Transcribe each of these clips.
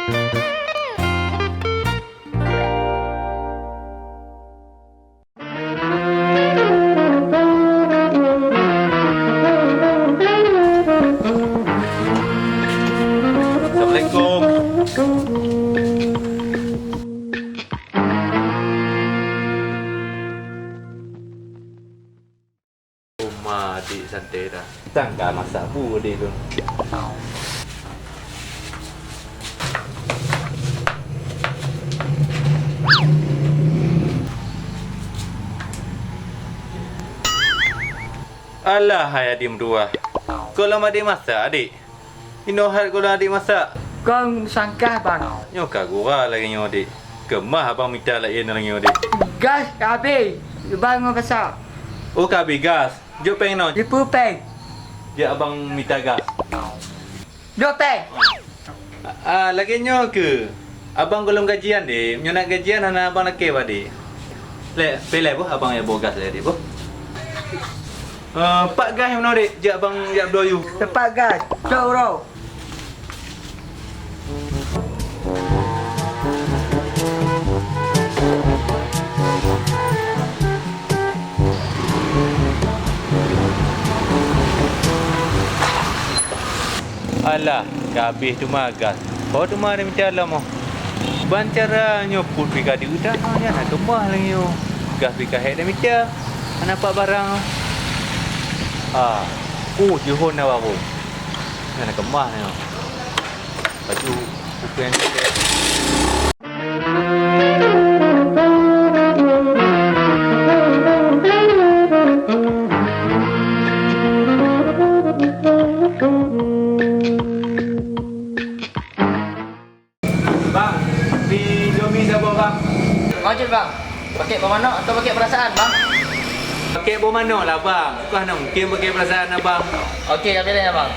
Rumah adik santai dah. Tangga masak bu adik tu. Alah hai adik berdua. Kau lama adik masak adik. Inohat kau adik masak. Kau sangkah bang. Nyoka gua lagi nyo adik. Kemah abang minta lagi lagi adik. Gas habis. Bang masak. Oh kabi gas. Jom peng no. Di pupeng. Dia abang minta gas. Doteng. Lagi nyo ke? Abang belum gajian deh. Nyo nak gajian hana abang nak ke dik. Le, pelai boh abang ya bawa gas le dik boh. Pak gas yang mana dik? Jak abang jak berdoyu. Tepat gas. Euro. Alah, habis tu mah gas. Kau tu mah ada minta lah mah. Ban cara nyoput pika di udah nya nak kemah lagi yo. Gas pika hek dah minta. Nampak barang. Johon nak baru. Nak kemah ni. Baju bukan Ojek bang. Pakai bermana atau pakai perasaan bang? pakai bermana lah bang. Bukan nak mungkin pakai perasaan abang. Okey, ambil ya bang.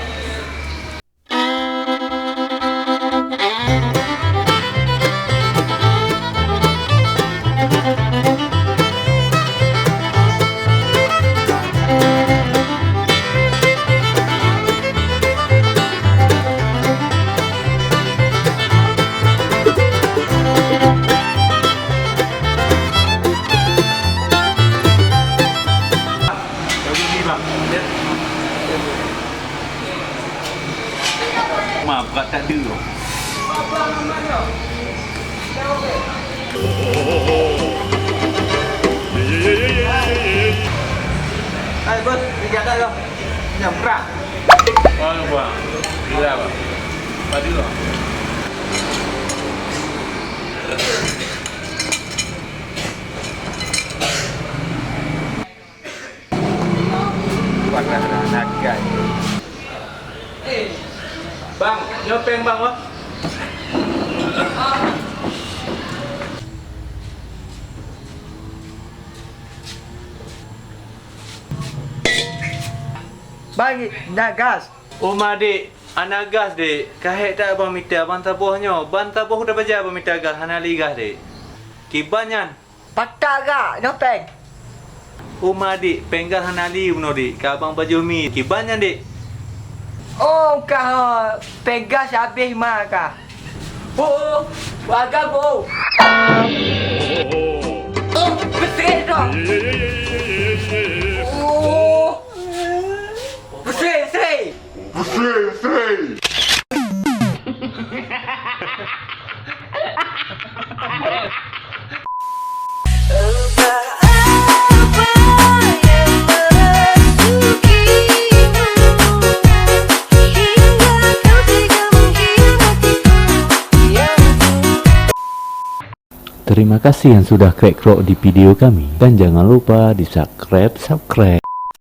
Maaf, berat tak ada. Hai bos, kerja tak kau? Nyamrak. Oh, bang. Gila bang. Padi lo. Buatlah nagai. Bang, nyopeng bang wah. Bagi nak gas. Dik, anak gas dik. Kahek tak abang minta abang tabuhnya. Ban tabuh dah baca abang minta gas hana li gas dik. Kibanyan. Patah gak, nyopeng. Dik, penggal hana li buno dik. Ka abang baju mi. Kibanyan dik. Oh, kau pegas habis mah kah? Oh, agak oh. Oh, betul dong. Oh, betul. Terima kasih yang sudah klik di video kami dan jangan lupa di subscribe.